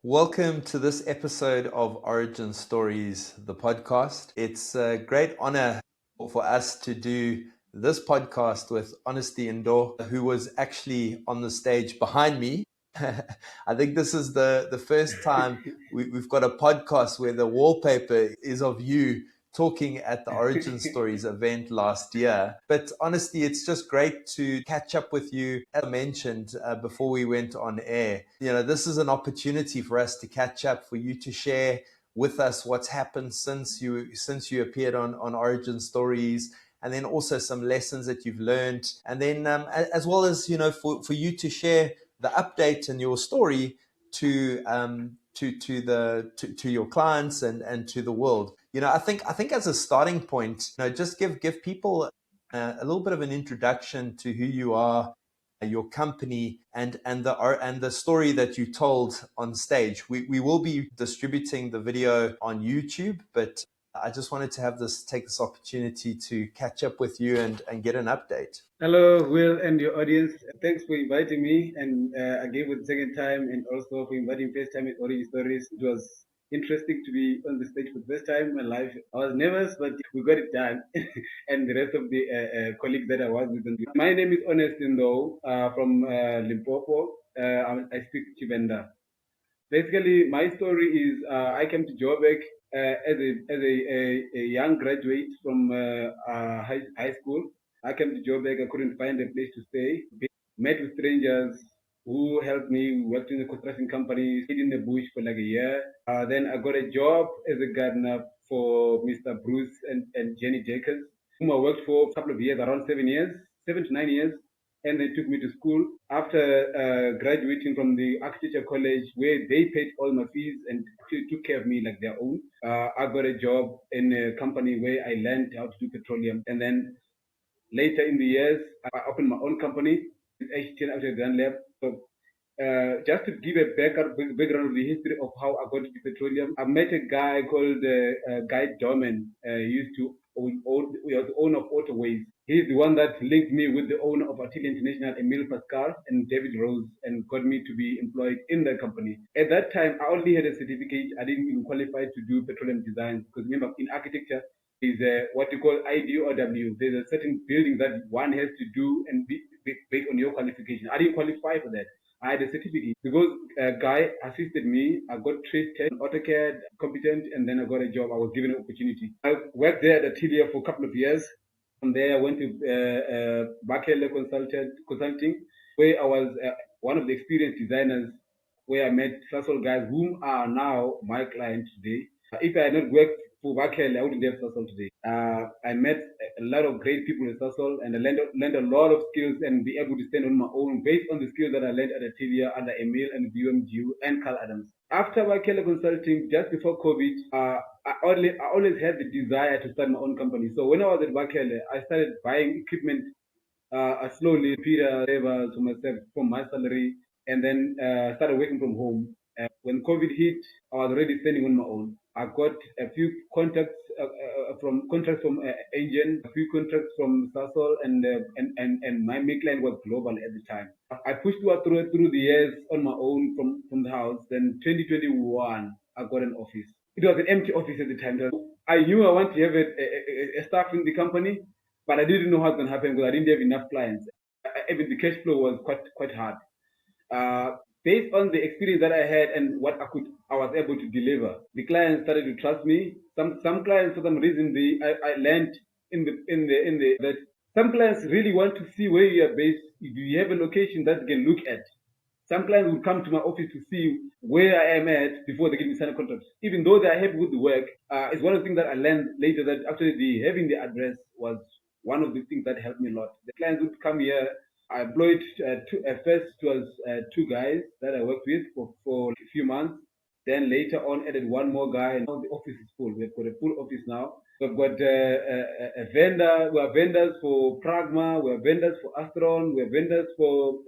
Welcome to this episode of Origin Stories, the podcast. It's a great honor for us to do this podcast with Honesty Ndou, who was actually on the stage behind me. I think this is the first time we've got a podcast where the wallpaper is of you talking at the Origin Stories event last year. But honestly, it's just great to catch up with you. As I mentioned before we went on air, this is an opportunity for us to catch up, for you to share with us what's happened since you appeared on Origin Stories, and then also some lessons that you've learned, and then as well as for you to share the update and your story to to your clients and to the world. I think as a starting point, just give people a little bit of an introduction to who you are, your company, and the story that you told on stage. We will be distributing the video on YouTube, but I just wanted to take this opportunity to catch up with you and get an update. Hello, Will, and your audience. Thanks for inviting me, and again for the second time, and also for inviting first time at Origin Stories. It was interesting to be on the stage for the first time in my life. I was nervous, but we got it done, and the rest of the colleagues that I was with. My name is Honest Ndou, from Limpopo. I speak Chivenda. Basically, my story is I came to Joburg as a young graduate from high school. I came to Joburg. I couldn't find a place to stay. Met with strangers who helped me. Worked in a construction company. Stayed in the bush for like a year. Then I got a job as a gardener for Mr. Bruce and Jenny Jacobs, whom I worked for a couple of years, around 7 years, 7 to 9 years. And they took me to school after graduating from the architecture college, where they paid all my fees and took care of me like their own. I got a job in a company where I learned how to do petroleum, and then later in the years, I opened my own company, H10 After Grand Lab. So just to give a background of the history of how I got into petroleum, I met a guy called Guy Dorman. He used to he was the owner of Autoways. He's the one that linked me with the owner of Artillery International, Emile Pascal, and David Rose, and got me to be employed in the company. At that time, I only had a certificate. I didn't even qualify to do petroleum design, because remember, in architecture, is what you call IDOW. There's a certain building that one has to do and be based on your qualification. I didn't qualify for that. I had a certificate because a guy assisted me. I got traced AutoCAD, competent, and then I got a job. I was given an opportunity. I worked there at Atelier for a couple of years. From there, I went to Bakele Consulting, where I was one of the experienced designers, where I met Sasol guys, whom are now my clients today. If I had not worked for Bakele, I wouldn't have Sasol today. I met a lot of great people in Sasol, and I learned a lot of skills and be able to stand on my own based on the skills that I learned at Atelier under Emil and BUMGU and Carl Adams. After Bakele Consulting, just before COVID, I always had the desire to start my own company. So when I was at Bakele, I started buying equipment slowly, Peter favors for myself from my salary, and then started working from home. When COVID hit, I was already standing on my own. I got a few contacts from contracts from Engine, a few contracts from Sasol, and my main client was global at the time. I pushed through the years on my own from the house. Then 2021, I got an office. It was an empty office at the time. I knew I wanted to have a staff in the company, but I didn't know how it's going to happen because I didn't have enough clients. Even the cash flow was quite hard. Based on the experience that I had and what I was able to deliver, the clients started to trust me. Some clients, for some reason, I learned that some clients really want to see where you are based. If you have a location that they can look at, some clients will come to my office to see where I am at before they give me sign a contract. Even though they are happy with the work, it's one of the things that I learned later, that actually having the address was one of the things that helped me a lot. The clients would come here. I employed first was two guys that I worked with for a few months. Then later on added one more guy, and now the office is full. We've got a full office now. We've got a vendor. We are vendors for Pragma. We are vendors for Astron. We are vendors for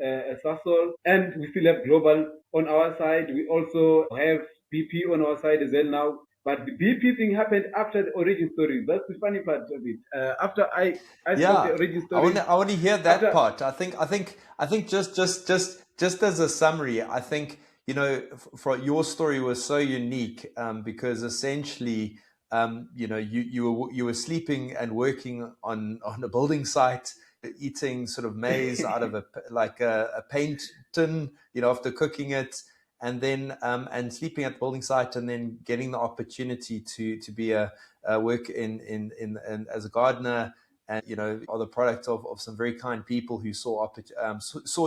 Sasol. And we still have Global on our side. We also have BP on our side as well now. But the BP thing happened after the origin story. That's the funny part of it. After I stopped the Yeah, origin I want story, to hear that after part. I think just as a summary, I think For your story was so unique because essentially, you were sleeping and working on a building site, eating sort of maize out of a paint tin, after cooking it, and then and sleeping at the building site, and then getting the opportunity to be a work in as a gardener, and are the product of some very kind people who saw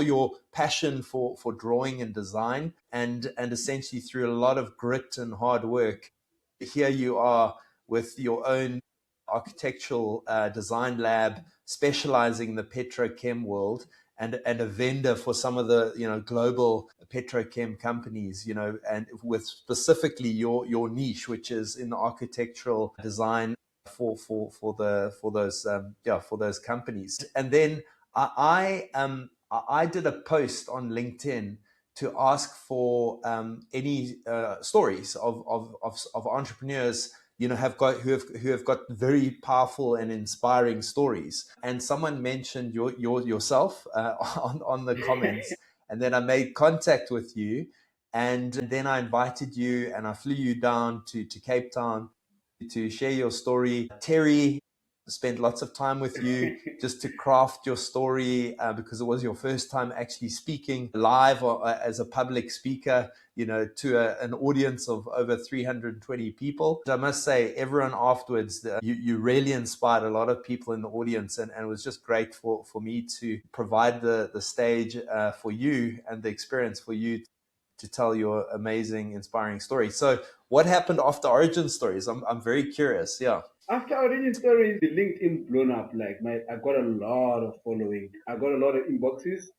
your passion for drawing and design, and essentially through a lot of grit and hard work, here you are with your own architectural design lab, specializing in the petrochem world, and a vendor for some of the global petrochem companies, and with specifically your niche, which is in the architectural design for those companies. And then I did a post on LinkedIn to ask for any stories of entrepreneurs who have got very powerful and inspiring stories. And someone mentioned yourself on the comments, and then I made contact with you, and then I invited you, and I flew you down to Cape Town to share your story. Terry spent lots of time with you just to craft your story because it was your first time actually speaking live or as a public speaker, to an audience of over 320 people. I must say, everyone afterwards, you really inspired a lot of people in the audience, and it was just great for me to provide the stage for you and the experience for you to tell your amazing, inspiring story. So what happened after Origin Stories? I'm very curious. Yeah. After Origin Stories, the LinkedIn blown up. I got a lot of following. I got a lot of inboxes.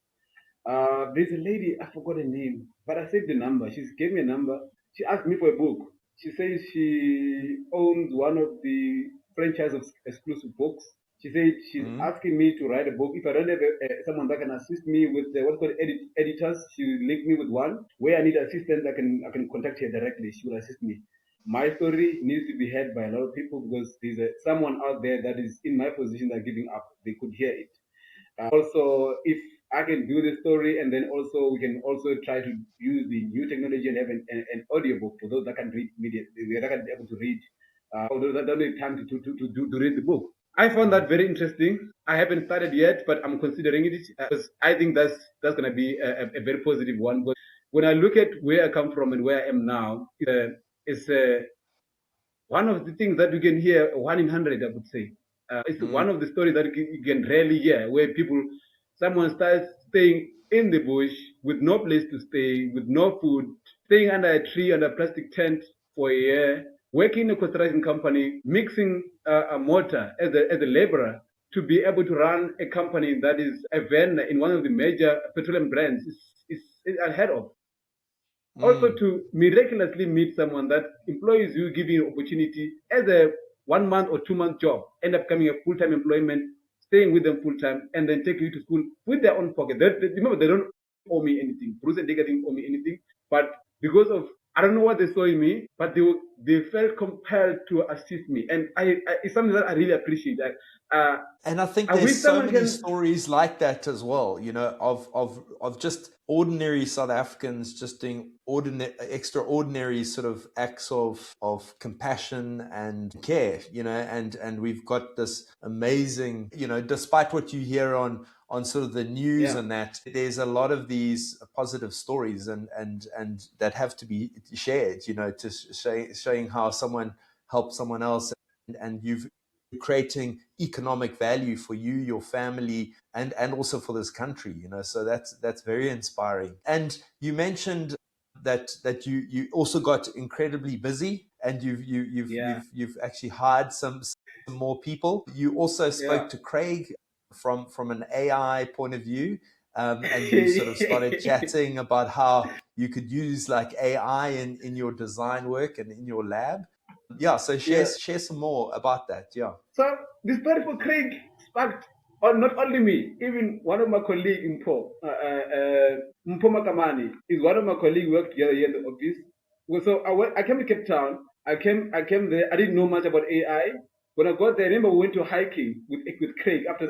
There's a lady, I forgot her name, but I saved the number. She gave me a number. She asked me for a book. She says she owns one of the franchise of exclusive books. She said she's asking me to write a book. If I don't have someone that can assist me with what's called editors, she will link me with one. Where I need assistance, I can contact her directly. She will assist me. My story needs to be heard by a lot of people because there's someone out there that is in my position that giving up. They could hear it. Also, if I can do the story, and then also we can also try to use the new technology and have an audiobook for those that can read media, that can be able to read, for those that don't have time to read the book. I found that very interesting. I haven't started yet, but I'm considering it because I think that's going to be a very positive one. But when I look at where I come from and where I am now, it's one of the things that you can hear 1 in 100, I would say. It's one of the stories that you can rarely hear, where someone starts staying in the bush with no place to stay, with no food, staying under a tree, under a plastic tent for a year, working in a construction company, mixing a mortar as a laborer to be able to run a company that is a vendor in one of the major petroleum brands is unheard of. Also, to miraculously meet someone that employs you, give you an opportunity as a 1 month or 2 month job, end up coming a full-time employment, staying with them full-time, and then take you to school with their own pocket. Remember, they don't owe me anything. Bruce and Digger didn't owe me anything. But because of, I don't know what they saw in me, but they felt compelled to assist me. And it's something that I really appreciate. And I think there's so many stories like that as well, of just ordinary South Africans just doing extraordinary sort of acts of compassion and care, and we've got this amazing, despite what you hear on sort of the news and that, there's a lot of these positive stories and that have to be shared, to showing how someone helped someone else, and you've creating economic value for you, your family, and also for this country, so that's very inspiring. And you mentioned that you also got incredibly busy, and you've actually hired some more people. You also spoke to Craig from an AI point of view, and you sort of started chatting about how you could use like AI in your design work and in your lab. So share some more about that. So the story for Craig sparked not only me, even one of my colleagues in Mpo Makamani is one of my colleagues who worked together here in the office. So I came to Cape Town. I came there. I didn't know much about AI. When I got there, I remember we went to hiking with Craig after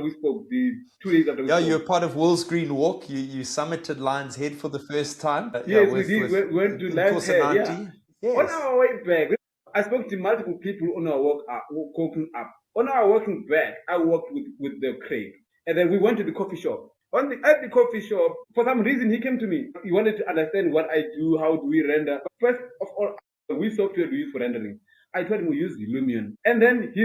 we spoke, the 2 days after we Yeah, you're spoke. part of Will's Green Walk. You summited Lion's Head for the first time. Yeah, Yes, we did. with We went to in Lion's course of Head. Yeah. 90. On Yes. our way back, I spoke to multiple people on our walking up. On our walking back, I walked with the Craig, and then we went to the coffee shop. At the coffee shop, for some reason, he came to me. He wanted to understand what I do, how do we render. First of all, which software do we use for rendering? I told him we use Lumion, and then he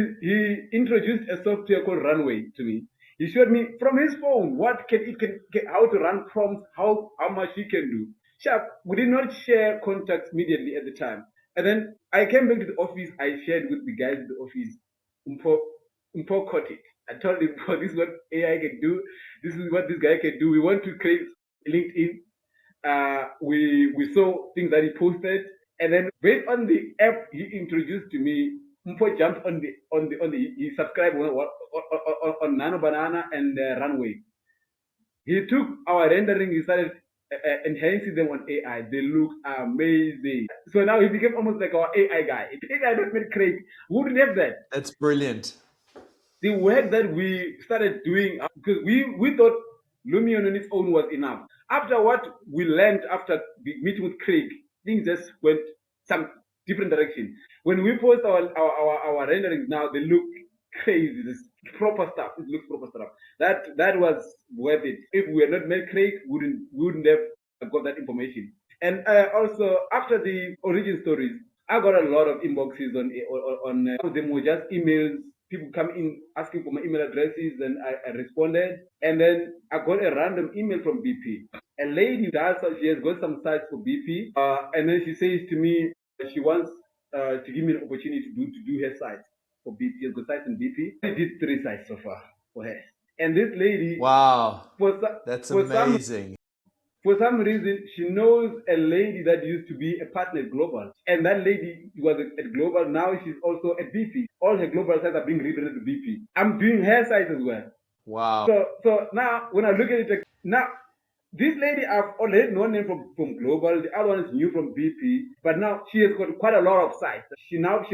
introduced a software called Runway to me. He showed me from his phone what can it can get, how to run prompts, how much he can do. Sharp, we did not share contacts immediately at the time. And then I came back to the office. I shared with the guys in the office. Umpo caught it. I told him, oh, this is what AI can do. This is what this guy can do. We want to create LinkedIn. We saw things that he posted, and then based on the app he introduced to me, Umpo jumped on the he subscribed on Nano Banana and Runway. He took our rendering, he started enhancing them on AI. They look amazing. So now he became almost like our AI guy. If AI not made Craig, we wouldn't have that. That's brilliant. The work that we started doing, because we thought Lumion on its own was enough. After what we learned after meeting with Craig, things just went some different direction. When we post our renderings now, they look crazy. This proper stuff. It looks proper stuff. That was worth it. If we had not met Craig, we wouldn't have got that information. And also after the origin stories, I got a lot of inboxes on them were just emails. People come in asking for my email addresses, and I responded. And then I got a random email from BP. A lady does, she has got some sites for BP, and then she says to me she wants to give me an opportunity to do her sites for BP. She has got sites in BP. I did 3 sites so far for her. And this lady, Wow. for, That's for some amazing. for some reason, she knows a lady that used to be a partner at Global. And that lady was at Global. Now she's also at BP. All her global sites are being rebranded to BP. I'm doing her site as well. Wow. So now, when I look at it, now, this lady I've already known her from Global. The other one is new from BP. But now she has got quite a lot of sites. She knows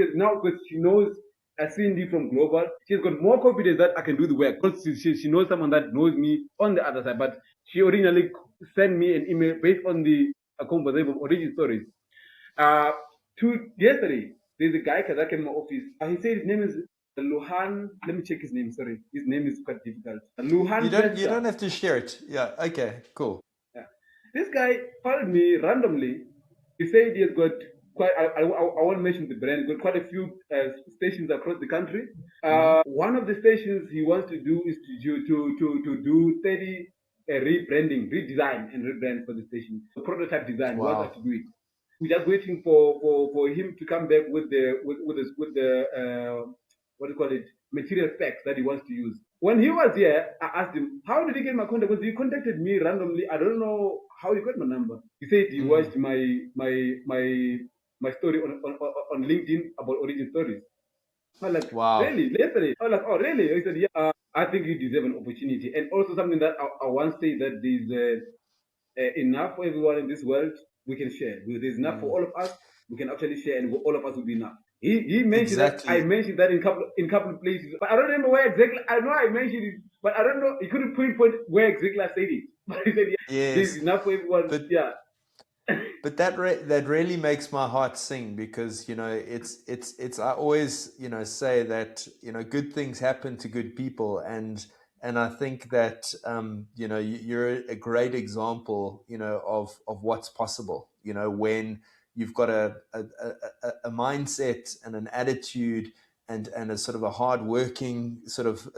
a Cindy from Global. She's got more confidence that I can do the work. She knows someone that knows me on the other side. But she originally sent me an email based on the conversation of origin stories. Yesterday, there's a guy that came in my office. He said his name is Luhan. Let me check his name. Sorry, his name is quite difficult. Luhan. You don't have to share it. Yeah. Okay. Cool. Yeah. This guy called me randomly. He said he has got quite. I won't mention the brand. Got quite a few stations across the country. One of the stations he wants to do is to do 30 rebranding, redesign, and rebrand for the station. So prototype design. Wow. He wants us to do it. We're just waiting for him to come back with the what do you call it, material specs that he wants to use. When he was here, I asked him, how did he get my contact? Because he contacted me randomly. I don't know how he got my number. He said he watched my story on LinkedIn about origin stories. I was like, Wow. really? Yesterday? I was like, oh, really? He said, yeah, I think you deserve an opportunity. And also something that I once said, that there's enough for everyone in this world. We can share. There's enough for all of us. We can actually share, and all of us will be enough. He mentioned that. I mentioned that in couple of places, but I don't remember where exactly. I know I mentioned it, but I don't know. He couldn't pinpoint where exactly I said it. But he said, yeah, there's enough for everyone. But, yeah. But that really makes my heart sing, because it's I always say that good things happen to good people, and I think that you're a great example of what's possible when you've got a mindset and an attitude and a sort of a hard-working sort of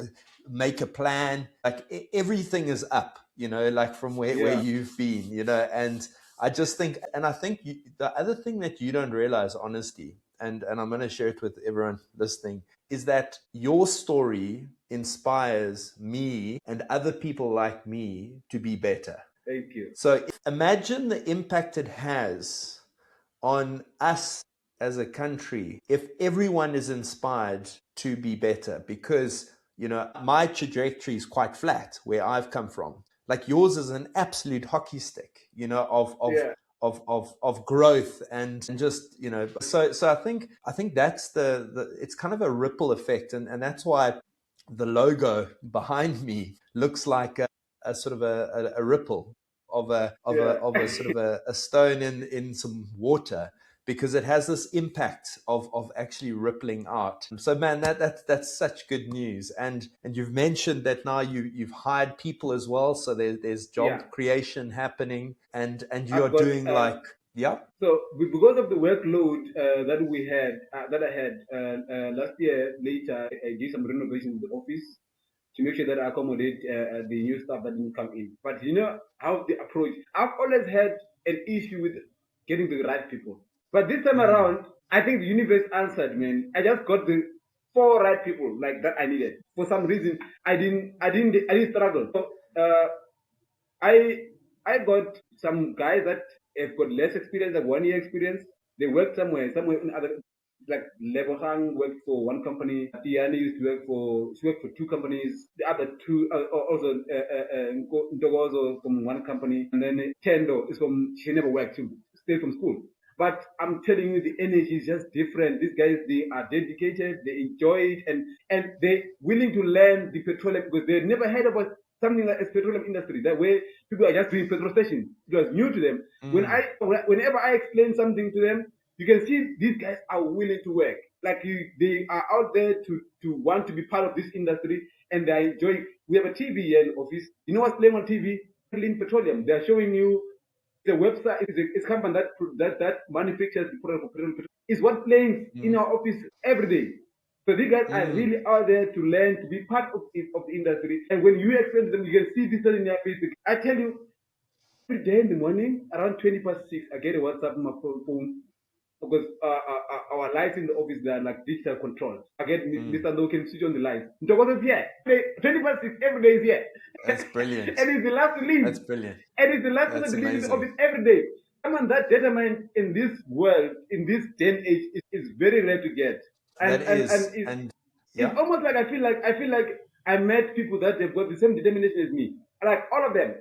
make a plan. Like everything is up, like from where you've been, and I just think, and I think the other thing that you don't realize, honesty, and I'm going to share it with everyone listening, is that your story inspires me and other people like me to be better. Thank you. So imagine the impact it has on us as a country if everyone is inspired to be better, because my trajectory is quite flat where I've come from. Like yours is an absolute hockey stick, of growth and just, you know, so I think that's the it's kind of a ripple effect, and that's why the logo behind me looks like a sort of a ripple Yeah. of a sort of a stone in some water, because it has this impact of actually rippling out. So man, that's such good news. And you've mentioned that now you've hired people as well, so there's Yeah. job creation happening, and you're I've got doing like, yeah. so because of the workload that we had that I had last year. Later, I did some renovations in the office to make sure that I accommodate the new staff that didn't come in. But you know how the approach. I've always had an issue with getting the right people. But this time Mm, around, I think the universe answered, man. I just got the four right people like that I needed. For some reason, I didn't struggle. So I I got some guys that have got less experience, like 1 year experience. They worked somewhere in other, like Lebohang worked for one company. Tiani used to work for she worked for two companies. The other two also Ndogozo from one company, and then Tendo is from she never worked. She stayed from school. But I'm telling you, the energy is just different. These guys, they are dedicated, they enjoy it, and they're willing to learn the petroleum because they never heard about something like a petroleum industry. That way, people are just doing petrol stations. It was new to them. mm, Whenever I explain something to them, you can see these guys are willing to work. Like they are out there to want to be part of this industry, and they are enjoying. We have a TV here in the office. You know what's playing on TV? Clean petroleum. They are showing you the website. It's a company that manufactures the product for petroleum. Is what playing in mm, our office every day. So these guys are mm, really out there to learn, to be part of the industry. And when you explain to them, you can see this in their face. I tell you, every day in the morning, around 20 past 6, I get a WhatsApp on my phone because our lights in the office, they are like digital controls. I get mm. Mr. Ndou can switch on the lights. Ntokozo's here. 20 past 6, every day is here. That's brilliant. And it's the last to leave. That's brilliant. And it's the last person That's to leave in the amazing. office every day. Someone that determined in this world, in this day and age, is very rare to get. That And is, and it's yeah, almost like I feel like I met people that they've got the same determination as me. Like all of them.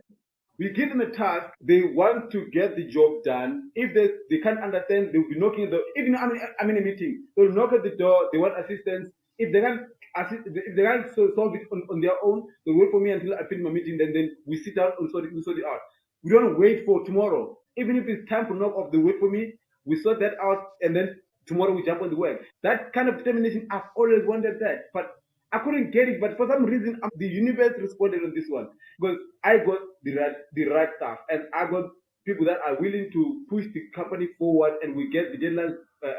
We give them a task, they want to get the job done. If they can't understand, they'll be knocking at the even I'm in a meeting, they'll knock at the door, they want assistance. If they can't if they can't solve it on their own, they'll wait for me until I finish my meeting, then we sit down and sort it out. We don't wait for tomorrow. Even if it's time to knock off, they wait for me, we sort that out, and then tomorrow we jump on the work. That kind of determination, I've always wanted that. But I couldn't get it, but for some reason, the universe responded on this one because I got the right stuff, and I got people that are willing to push the company forward, and we get the deadlines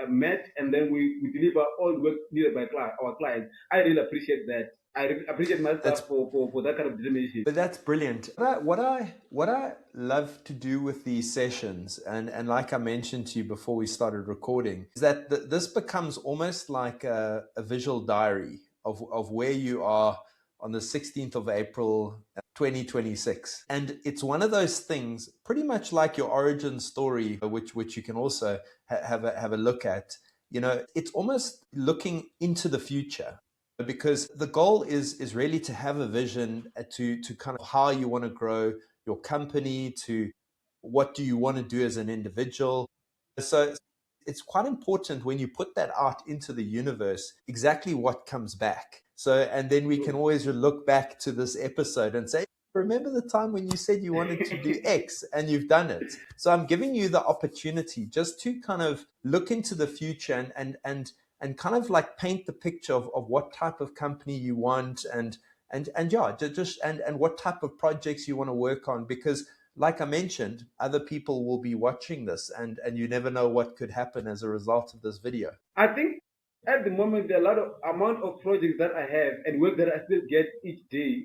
met, and then we deliver all the work needed by our clients. I really appreciate that. I really appreciate myself that's for that kind of determination. but that's brilliant. What I love to do with these sessions, and like I mentioned to you before we started recording, is that this becomes almost like a visual diary of where you are on the 16th of April, 2026. And it's one of those things, pretty much like your origin story, which you can also have a look at. You know, it's almost looking into the future, because the goal is really to have a vision, to kind of how you want to grow your company, to what do you want to do as an individual. So it's quite important when you put that out into the universe, exactly what comes back. So, and then we can always look back to this episode and say, remember the time when you said you wanted to do X and you've done it. So I'm giving you the opportunity just to kind of look into the future, and kind of like paint the picture of what type of company you want, and yeah, just and what type of projects you want to work on, because like I mentioned, other people will be watching this, and you never know what could happen as a result of this video. I think at the moment there are a lot of amount of projects that I have and work that I still get each day.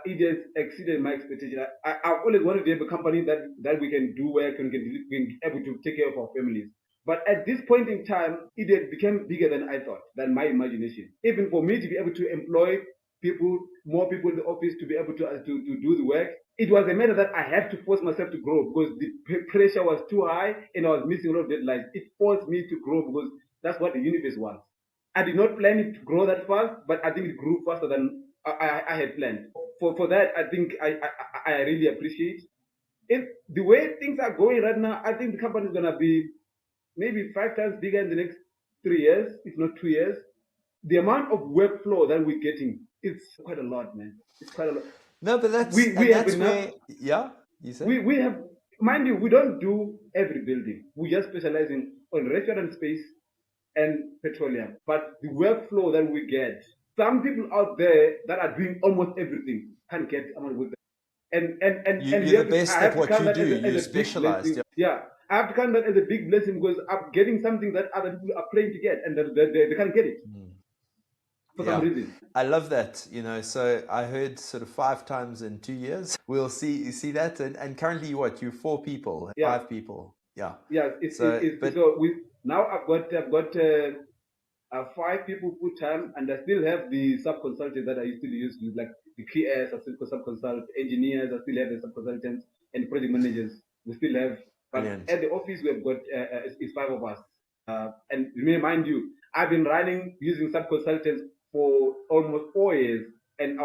It has exceeded my expectation. I've always wanted to have a company that we can do work and can be able to take care of our families. But at this point in time, it has become bigger than I thought, than my imagination. Even for me to be able to employ people, more people in the office to be able to do the work, it was a matter that I had to force myself to grow because the pressure was too high and I was missing a lot of deadlines. It forced me to grow because that's what the universe wants. I did not plan it to grow that fast, but I think it grew faster than I had planned. For that, I think I really appreciate. The way things are going right now, I think the company is gonna be maybe 5 times bigger in the next 3 years, if not 2 years. The amount of workflow that we're getting, it's quite a lot, man. It's quite a lot. No, but We have that's enough. where, yeah, you say? We have, mind you, we don't do every building. We just specialize in on restaurant space and petroleum. But the workflow that we get, some people out there that are doing almost everything can't get amount of work. And You're the I best at have to what count you that do. as You're a big specialized. blessing. Yeah. Yeah, I have to count that as a big blessing because I'm getting something that other people are praying to get, and they can't get it Mm. for some Yeah. reason. I love that, so I heard sort of 5 times in 2 years. We'll see, you see that. And currently you're 4 people, Yeah, 5 people. Yeah. yeah. So, but So we now I've got 5 people full time, and I still have the sub consultants that I used to use, like the QS. I still sub consult engineers. I still have the sub consultants and project managers. We still have, but brilliant. at the office we have got it's 5 of us. And remind you, I've been running using sub consultants for almost 4 years, and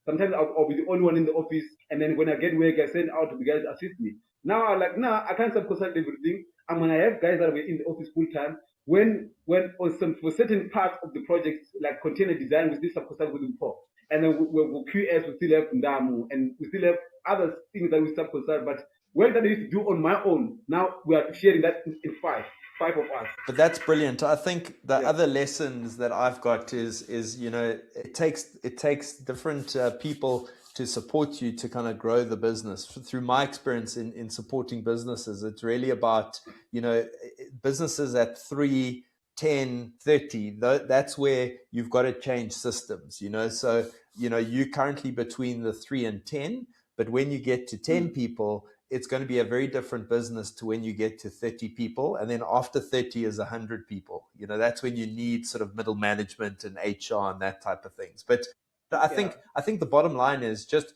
sometimes I'll be the only one in the office, and then when I get work, I send out to the guys to assist me. Now I'm like, nah, I can't sub consult everything. I'm gonna have guys that are in the office full time. When on some for certain parts of the project, like container design, we still sub consult with them before, and then we QS, we still have Ndou, and we still have other things that we sub consult. But work that I used to do on my own, now we are sharing that in five of us. But that's brilliant. I think the Yeah, other lessons that I've got is it takes different people to support you to kind of grow the business. Through my experience in supporting businesses, it's really about businesses at 3, 10, 30. That's where you've got to change systems. So you currently between the 3 and 10, but when you get to 10 people, it's going to be a very different business to when you get to 30 people. And then after 30 is 100 people. That's when you need sort of middle management and HR and that type of things. But I yeah, think I think the bottom line is just,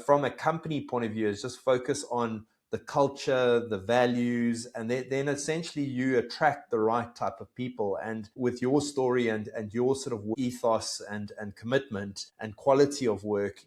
from a company point of view, is just focus on the culture, the values, and then essentially you attract the right type of people. And with your story and your sort of ethos and commitment and quality of work,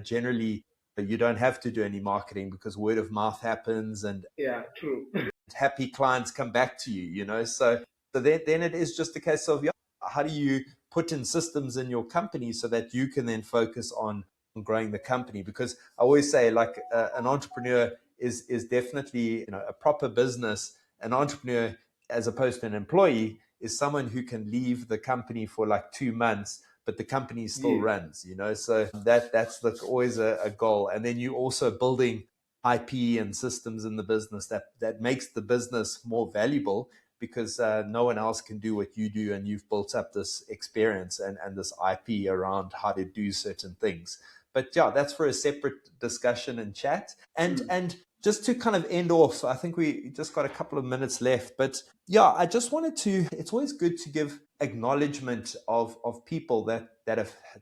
generally you don't have to do any marketing because word of mouth happens and yeah, true. happy clients come back to you. So then it is just a case of, yeah, how do you put in systems in your company so that you can then focus on growing the company? Because I always say, like, an entrepreneur is definitely, a proper business. An entrepreneur, as opposed to an employee, is someone who can leave the company for like 2 months, but the company still Yes, runs. So that's like always a goal. And then you also building IP and systems in the business that makes the business more valuable, because no one else can do what you do, and you've built up this experience and this IP around how to do certain things. But yeah, that's for a separate discussion and chat. And just to kind of end off, I think we just got a couple of minutes left. But yeah, I just wanted to. It's always good to give acknowledgement of people that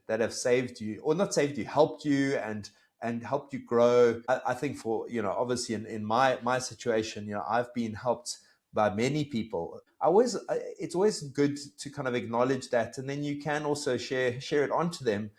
have saved you, or not saved you, helped you and helped you grow. I think for, obviously in my situation, I've been helped by many people. It's always good to kind of acknowledge that, and then you can also share it onto them,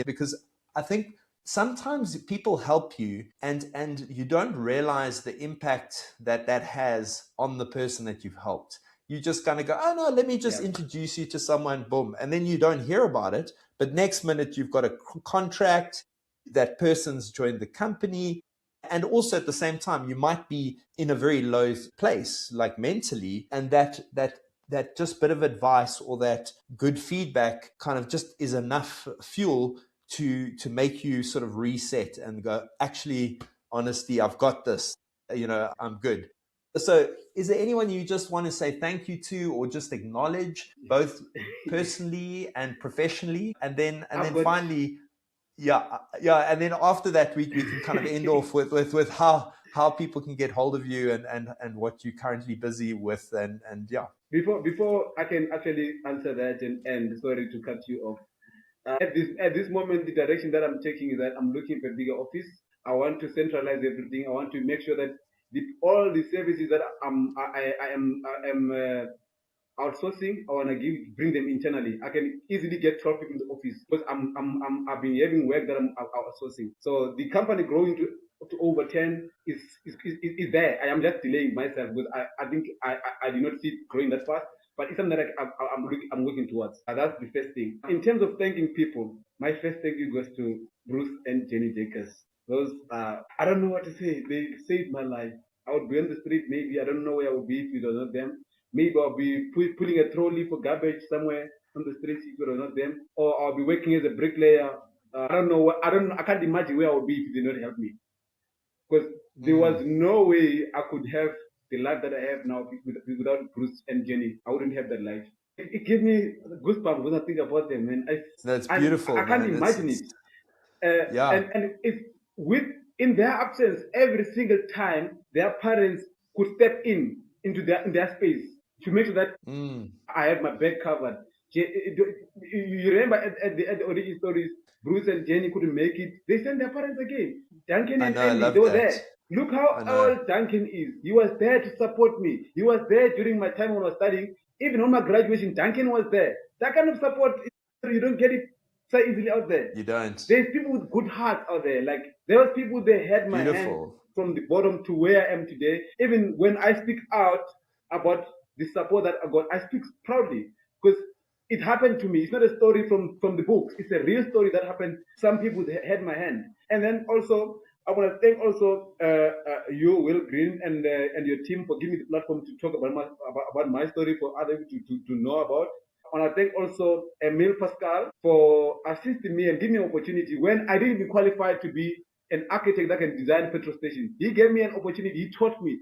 because I think sometimes people help you and you don't realize the impact that has on the person that you've helped. You just kind of go, oh no, let me just yeah, introduce you to someone, boom, and then you don't hear about it. But next minute you've got a contract, that person's joined the company. And also at the same time, you might be in a very low place, like mentally, and that just bit of advice or that good feedback kind of just is enough fuel to make you sort of reset and go, actually, honestly, I've got this, I'm good. So is there anyone you just want to say thank you to, or just acknowledge, both personally and professionally? And then I've got. finally, yeah, and then after that, we can kind of end off with how people can get hold of you and what you're currently busy with, and yeah. Before I can actually answer that, and sorry to cut you off. At this moment, the direction that I'm taking is that I'm looking for a bigger office. I want to centralize everything. I want to make sure that all the services that I am outsourcing, I want to bring them internally. I can easily get 12 people in the office because I've been having work that I'm outsourcing. So the company growing to to overturn is there. I am just delaying myself because I think I did not see it growing that fast. But it's something that I'm working towards. That's the first thing. In terms of thanking people, my first thank you goes to Bruce and Jenny Jacobs. Those I don't know what to say. They saved my life. I would be on the street, maybe I don't know where I would be if it was not them. Maybe I'll be putting a trolley for garbage somewhere on the streets if it was not them, or I'll be working as a bricklayer. I don't know what I can't imagine where I would be if they did not help me, because there was no way I could have the life that I have now without Bruce and Jenny. I wouldn't have that life. It gives me goosebumps when I think about them, man. That's beautiful, I can't man. imagine it. Yeah. And if with in their absence, every single time their parents could step into their space to make sure that I have my back covered. You remember at the origin stories, Bruce and Jenny couldn't make it. They sent their parents again. Duncan I and know, I Andy, they love were that. there. Look how I know. old Duncan is. He was there to support me. He was there during my time when I was studying. Even on my graduation, Duncan was there. That kind of support, you don't get it so easily out there. You don't. There's people with good hearts out there. Like there was people, they had my hand Beautiful. from the bottom to where I am today. Even when I speak out about the support that I got, I speak proudly because it happened to me. It's not a story from the books. It's a real story that happened. Some people had my hand. And then also, I want to thank also you, Will Green, and your team for giving me the platform to talk about my story for other people to know about. I want to thank also Emile Pascal for assisting me and giving me an opportunity when I didn't even qualify to be an architect that can design petrol stations. He gave me an opportunity. He taught me.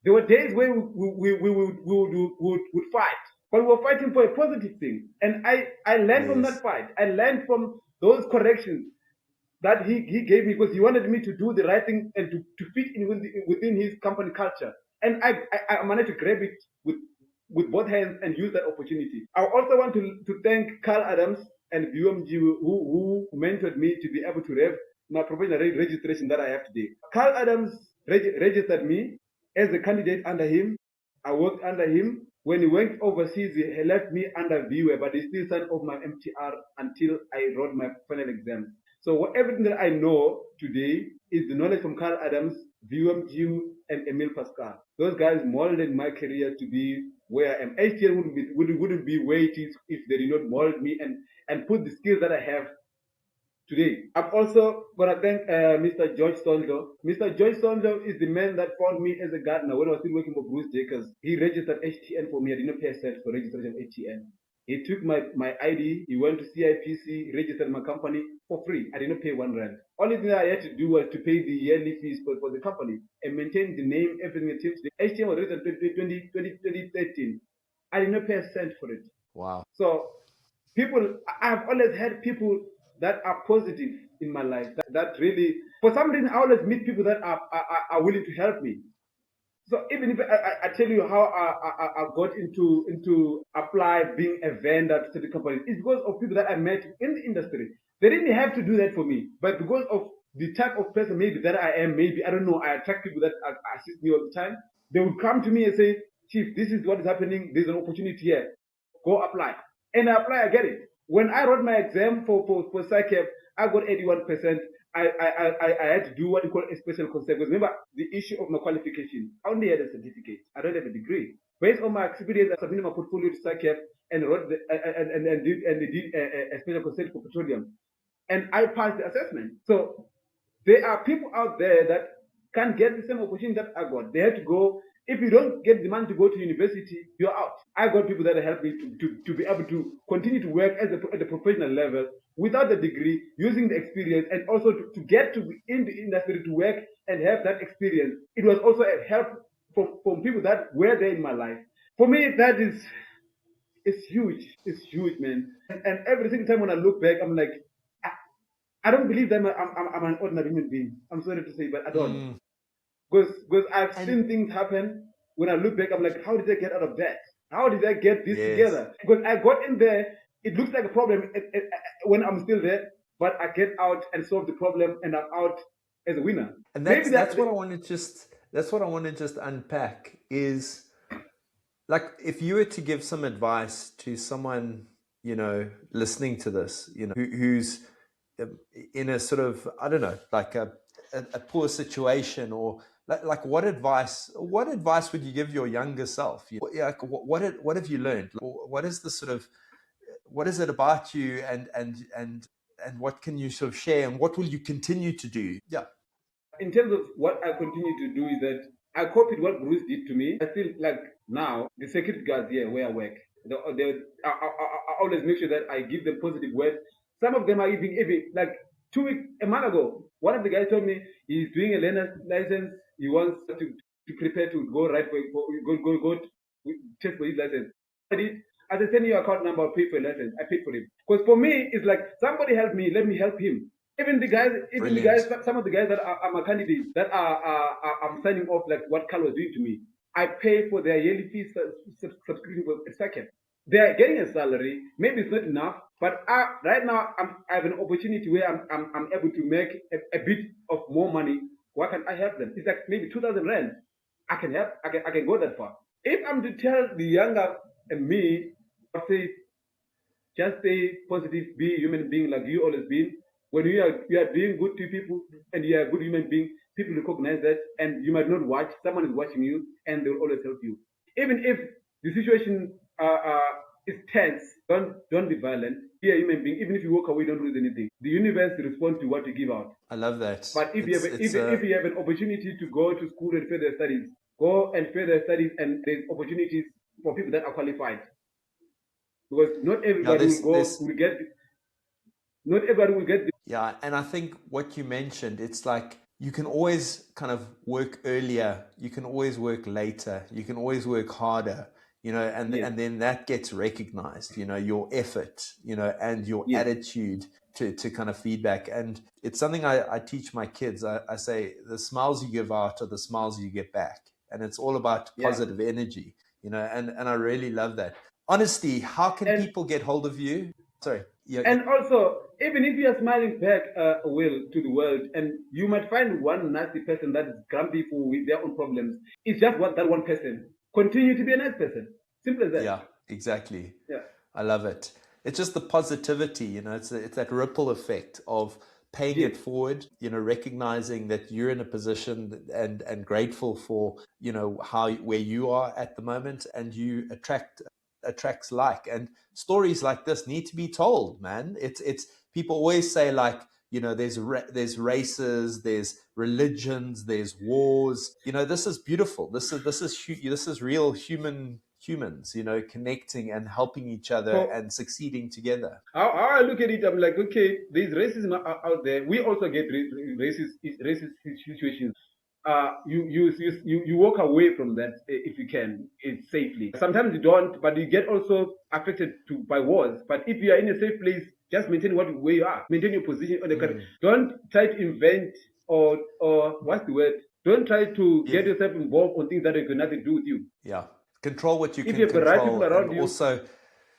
There were days where we would fight, but we were fighting for a positive thing. And I learned from that fight. I learned from those corrections that he gave me because he wanted me to do the right thing and to fit in within his company culture. And I managed to grab it with both hands and use that opportunity. I also want to thank Carl Adams and BUMG who mentored me to be able to have my professional registration that I have today. Carl Adams registered me as a candidate under him. I worked under him. When he went overseas, he left me under VUE, but he still signed off my MTR until I wrote my final exam. So everything that I know today is the knowledge from Carl Adams, VUMG, and Emile Pascal. Those guys molded my career to be where I am. HTL wouldn't be where it is if they did not mold me and put the skills that I have today. I'm also going to thank Mr. George Sondlo. Mr. George Sondlo is the man that found me as a gardener when I was still working for Bruce Jacobs. He registered HTN for me. I did not pay a cent for registration of HTN. He took my ID, he went to CIPC, registered my company for free. I did not pay R1. Only thing I had to do was to pay the yearly fees for the company and maintain the name, everything until today. HTN was registered in 2013. I did not pay a cent for it. Wow. So I've always had people that are positive in my life. That really, for some reason, I always meet people that are willing to help me. So even if I tell you how I got into apply being a vendor to the company, it's because of people that I met in the industry. They didn't have to do that for me, but because of the type of person maybe that I am, maybe I don't know, I attract people that assist me all the time. They would come to me and say, "Chief, this is what is happening. There's an opportunity here. Go apply." And I apply, I get it. When I wrote my exam for PsyCap, I got 81%. I had to do what you call a special concept. Because remember, the issue of my qualification, I only had a certificate. I don't have a degree. Based on my experience, I submitted my portfolio to PsyCap and wrote did a special concept for petroleum. And I passed the assessment. So there are people out there that can't get the same opportunity that I got. They have to go. If you don't get the money to go to university, you're out. I got people that help me to be able to continue to work at the professional level without the degree, using the experience, and also to get to be in the industry to work and have that experience. It was also a help from people that were there in my life. For me, that is it's huge. It's huge, man. And every single time when I look back, I'm like, I don't believe that I'm an ordinary human being. I'm sorry to say, but I don't. Because I've seen things happen. When I look back, I'm like, how did I get out of that? How did I get this together? Because I got in there, it looks like a problem when I'm still there, but I get out and solve the problem, and I'm out as a winner. And that's what I want to just unpack is, like, if you were to give some advice to someone, listening to this, who's in a sort of, I don't know, like a poor situation, or like what advice would you give your younger self? Like, what have you learned? What is the sort of, what is it about you, and what can you sort of share, and what will you continue to do? Yeah. In terms of what I continue to do is that I copied what Bruce did to me. I feel like now the security guards here where I work, I always make sure that I give them positive words. Some of them are even like 2 weeks, a month ago, one of the guys told me he's doing a learner's license. He wants to prepare to go right go test for his license. I did. As I send you your account number, I'll pay for a license. I paid for him. Because for me, it's like somebody help me, let me help him. Even the guys, some of the guys that are my candidates that I'm signing off, like what Carl was doing to me, I pay for their yearly fees subscription for a second. They are getting a salary. Maybe it's not enough, but right now I have an opportunity where I'm able to make a bit of more money. Why can't I help them? It's like maybe 2,000 rand. I can help. I can go that far. If I'm to tell the younger me, I'll say just stay positive, be a human being like you always been. When you are being good to people and you are a good human being, people recognize that, and you might not watch. Someone is watching you, and they will always help you. Even if the situation is tense, don't be violent. Be a human being. Even if you walk away, don't lose anything. The universe responds to what you give out. I love that. But if you have an opportunity to go to school and further studies, go and further studies, and there's opportunities for people that are qualified. Because not everybody will get. Not everybody will get. Yeah, and I think what you mentioned, it's like you can always kind of work earlier, you can always work later, you can always work harder, and Yes. and then that gets recognized, your effort, and your Yes. attitude to kind of feedback. And it's something I teach my kids. I say the smiles you give out are the smiles you get back, and it's all about positive energy, and I really love that. Honesty, how can people get hold of you? Sorry. Yeah. And also, even if you are smiling back, Will, to the world, and you might find one nasty person that is grumpy with their own problems, it's just that one person. Continue to be a nice person. Simple as that. Yeah, exactly. Yeah. I love it. It's just the positivity, it's that ripple effect of paying it forward, recognizing that you're in a position and grateful for, where you are at the moment, and you attracts like. And stories like this need to be told, man. It's people always say, like, there's races, there's religions, there's wars. This is beautiful. This is real humans, connecting and helping each other and succeeding together. How I look at it, I'm like, okay, there's racism out there. We also get racist situations. You walk away from that if you can, it's safely. Sometimes you don't, but you get also affected by wars. But if you are in a safe place, just maintain where you are, maintain your position on the country. Don't try to invent or what's the word? Don't try to get yourself involved on things that have nothing to do with you. Yeah, control what you can control. If you have the right people around you, also.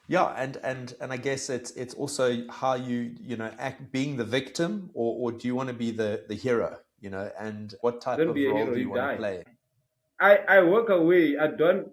Yeah, and I guess it's also how you act, being the victim, or do you want to be the hero, and what type of role do you want to play? I walk away. I've got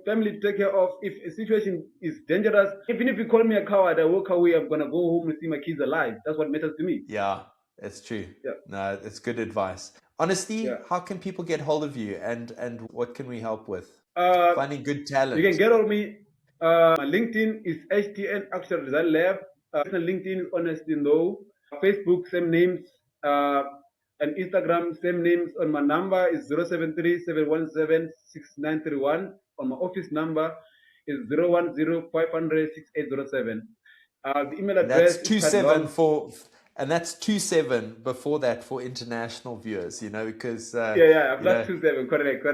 family to take care of. If a situation is dangerous, even if you call me a coward, I walk away. I'm gonna go home and see my kids alive. That's what matters to me. Yeah, it's true. Yeah. No, it's good advice. Honesty, how can people get hold of you, and what can we help with? Finding good talent. You can get hold of me. My LinkedIn is HTN Actual Result Lab. LinkedIn is Honesty Ndou. Facebook, same names. And Instagram, same names. On my number is 073-717-6931. On my office number is 010-500-6807. The email address is 27 for... And that's 27 before that for international viewers, because... that's 27, correct.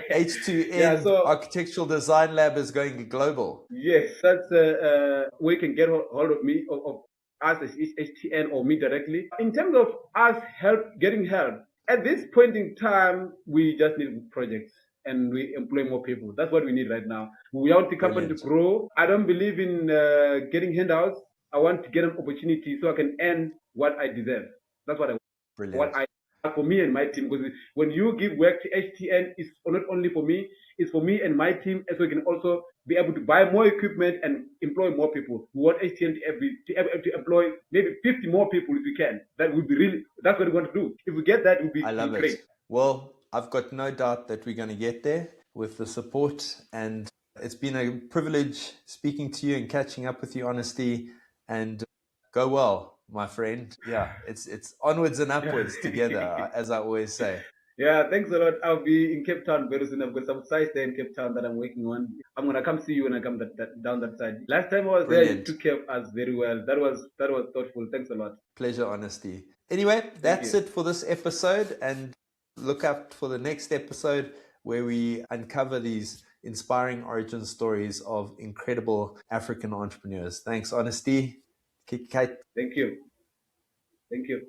H2N Architectural Design Lab is going global. Yes, that's where you can get hold of me, of us as HTN, or me directly. In terms of us getting help, at this point in time, we just need projects and we employ more people. That's what we need right now. We want the company to grow. I don't believe in getting handouts. I want to get an opportunity so I can earn what I deserve. That's what I want. Brilliant. for me and my team. Because when you give work to HTN, it's not only for me, it's for me and my team, as we can also be able to buy more equipment and employ more people. We want HTN to employ maybe 50 more people if we can. That would be really, that's what we want to do. If we get that, it would be I love great. it. Well, I've got no doubt that we're going to get there with the support. And it's been a privilege speaking to you and catching up with you, Honesty. And go well, my friend. Yeah, it's onwards and upwards together, as I always say. Yeah, thanks a lot. I'll be in Cape Town very soon. I've got some sites there in Cape Town that I'm working on. I'm gonna come see you when I come down that side. Last time I was there, you Brilliant. took care of us very well. That was thoughtful. Thanks a lot. Pleasure, Honesty. Anyway, Thank that's you. it for this episode. And look out for the next episode where we uncover these inspiring origin stories of incredible African entrepreneurs. Thanks, Honesty. Kate. Thank you. Thank you.